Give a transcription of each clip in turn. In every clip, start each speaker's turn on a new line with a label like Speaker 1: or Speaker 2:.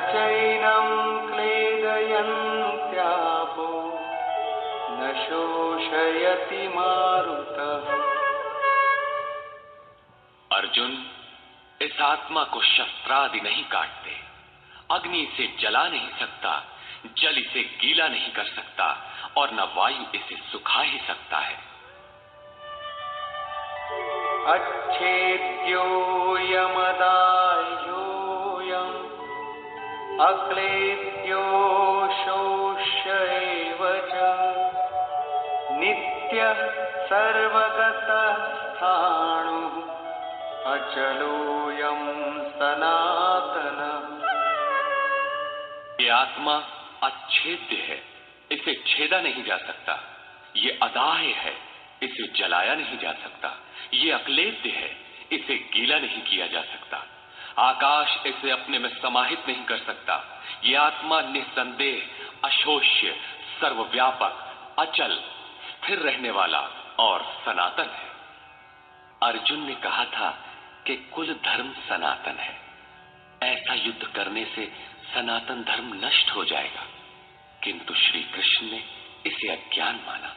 Speaker 1: चैनं क्लेदयन्त्यापो न शोषयति मारुतः।
Speaker 2: अर्जुन, इस आत्मा को शस्त्रादि नहीं काटते, अग्नि इसे जला नहीं सकता, जल इसे गीला नहीं कर सकता और न वायु इसे सुखा ही सकता है।
Speaker 1: अच्छेद्योऽयमदाह्योऽयम् अक्लेद्यो शोष्य एव च नित्यः सर्वगतः स्थाणुः अचलोऽयं सनातनः।
Speaker 2: ये आत्मा अच्छेद्य है, इसे छेदा नहीं जा सकता। ये अदाह्य है, इसे जलाया नहीं जा सकता। ये अक्लेद्य है, इसे गीला नहीं किया जा सकता। आकाश इसे अपने में समाहित नहीं कर सकता। ये आत्मा निस्संदेह, अशोष्य, सर्वव्यापक, अचल, स्थिर रहने वाला और सनातन है। अर्जुन ने कहा था कि कुल धर्म सनातन है। ऐसा युद्ध करने से सनातन धर्म नष्ट हो जाएगा, किंतु श्री कृष्ण ने इसे अज्ञान माना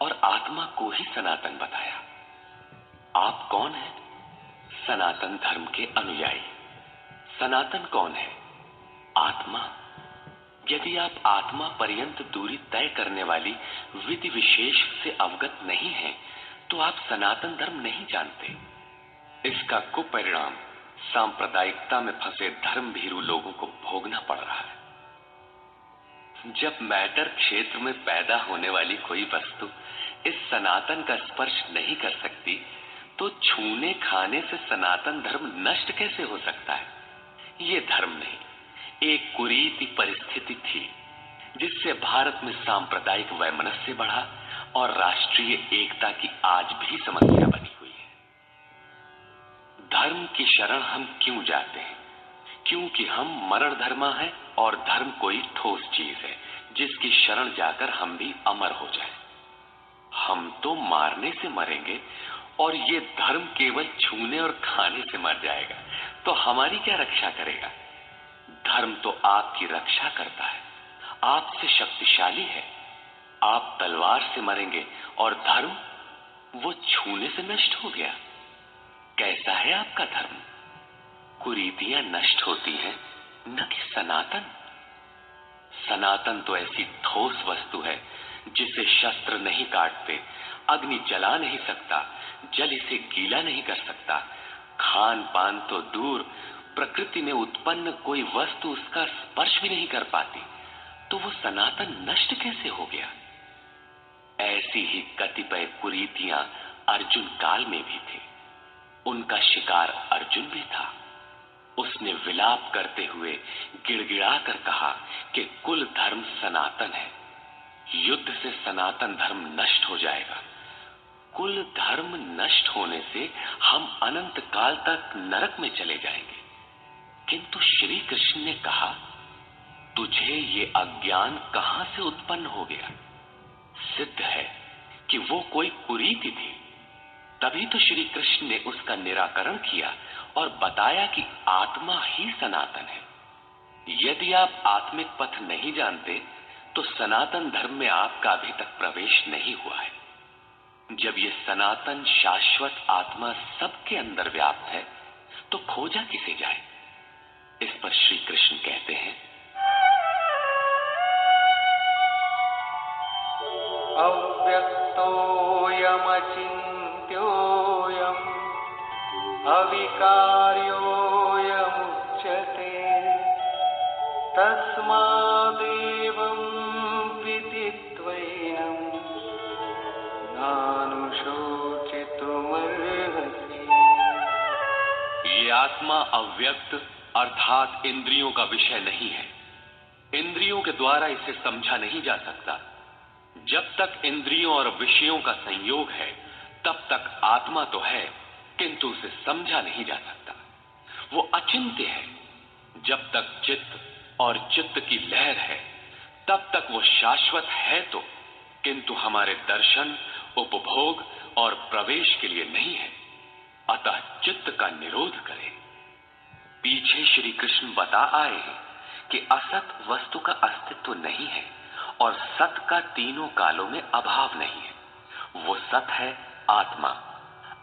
Speaker 2: और आत्मा को ही सनातन बताया। आप कौन हैं? सनातन धर्म के अनुयायी। सनातन कौन है? आत्मा। यदि आप आत्मा पर्यंत दूरी तय करने वाली विधि विशेष से अवगत नहीं हैं, तो आप सनातन धर्म नहीं जानते। इसका कुपरिणाम सांप्रदायिकता में फंसे धर्म भीरू लोगों को भोगना पड़ रहा है। जब मैटर क्षेत्र में पैदा होने वाली कोई वस्तु इस सनातन का स्पर्श नहीं कर सकती, तो छूने खाने से सनातन धर्म नष्ट कैसे हो सकता है? ये धर्म नहीं, एक कुरीति परिस्थिति थी जिससे भारत में सांप्रदायिक वैमनस्य बढ़ा और राष्ट्रीय एकता की आज भी समस्या बनी हुई है। धर्म की शरण हम क्यों जाते हैं? क्योंकि हम मरण धर्मा है और धर्म कोई ठोस चीज है जिसकी शरण जाकर हम भी अमर हो जाएं। हम तो मारने से मरेंगे और ये धर्म केवल छूने और खाने से मर जाएगा, तो हमारी क्या रक्षा करेगा? धर्म तो आपकी रक्षा करता है, आपसे शक्तिशाली है। आप तलवार से मरेंगे और धर्म वो छूने से नष्ट हो गया। कैसा है आपका धर्म? कुरीतियां नष्ट होती हैं, न कि सनातन। सनातन तो ऐसी ठोस वस्तु है जिसे शस्त्र नहीं काटते, अग्नि जला नहीं सकता, जल इसे गीला नहीं कर सकता। खान पान तो दूर, प्रकृति में उत्पन्न कोई वस्तु उसका स्पर्श भी नहीं कर पाती, तो वो सनातन नष्ट कैसे हो गया? ऐसी ही कतिपय कुरीतियां अर्जुन काल में भी थी। उनका शिकार अर्जुन भी था। उसने विलाप करते हुए गिड़गिड़ा कर कहा कि कुल धर्म सनातन है, युद्ध से सनातन धर्म नष्ट हो जाएगा। कुल धर्म नष्ट होने से हम अनंत काल तक नरक में चले जाएंगे। किंतु श्री कृष्ण ने कहा, तुझे ये अज्ञान कहां से उत्पन्न हो गया? सिद्ध है कि वो कोई कुरीति थी। तभी तो श्री कृष्ण ने उसका निराकरण किया और बताया कि आत्मा ही सनातन है। यदि आप आत्मिक पथ नहीं जानते, तो सनातन धर्म में आपका अभी तक प्रवेश नहीं हुआ है। जब ये सनातन शाश्वत आत्मा सबके अंदर व्याप्त है, तो खोजा किसे जाए? इस पर श्री कृष्ण कहते हैं,
Speaker 1: अव्यक्तोऽयमचिन्त्योऽयम् अविकार्योऽयमुच्यते तस्मादेवं विदित्वैनं नानुशोचितुमर्हसि।
Speaker 2: ये आत्मा अव्यक्त अर्थात इंद्रियों का विषय नहीं है। इंद्रियों के द्वारा इसे समझा नहीं जा सकता। जब तक इंद्रियों और विषयों का संयोग है, तब तक आत्मा तो है, किंतु उसे समझा नहीं जा सकता। वो अचिंत्य है। जब तक चित्त और चित्त की लहर है, तब तक वो शाश्वत है तो, किंतु हमारे दर्शन, उपभोग और प्रवेश के लिए नहीं है। अतः चित्त का निरोध करें। पीछे श्री कृष्ण बता आए हैं कि असत वस्तु का अस्तित्व नहीं है और सत का तीनों कालों में अभाव नहीं है। वो सत है आत्मा।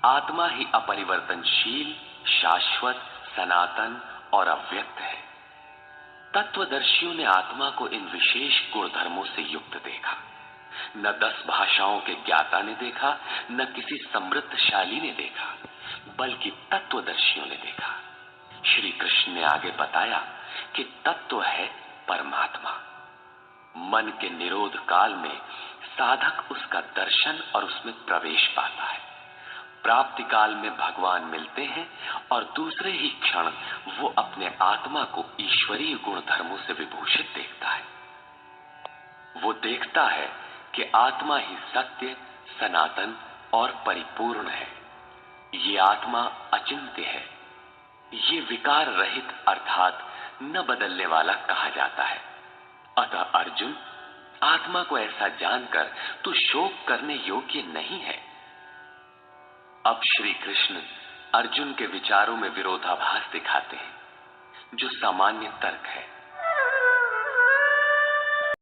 Speaker 2: आत्मा ही अपरिवर्तनशील, शाश्वत, सनातन और अव्यक्त है। तत्वदर्शियों ने आत्मा को इन विशेष गुण धर्मों से युक्त देखा। न 10 भाषाओं के ज्ञाता ने देखा, न किसी समृद्धशाली ने देखा, बल्कि तत्वदर्शियों ने देखा। श्री कृष्ण ने आगे बताया कि तत्व है परमात्मा। मन के निरोध काल में साधक उसका दर्शन और उसमें प्रवेश पाता है। प्राप्ति काल में भगवान मिलते हैं और दूसरे ही क्षण वो अपने आत्मा को ईश्वरीय गुण धर्मों से विभूषित देखता है। वो देखता है कि आत्मा ही सत्य, सनातन और परिपूर्ण है। ये आत्मा अचिंत्य है। ये विकार रहित अर्थात न बदलने वाला कहा जाता है। अतः अर्जुन, आत्मा को ऐसा जानकर तू शोक करने योग्य नहीं है। अब श्री कृष्ण अर्जुन के विचारों में विरोधाभास दिखाते हैं, जो सामान्य तर्क है।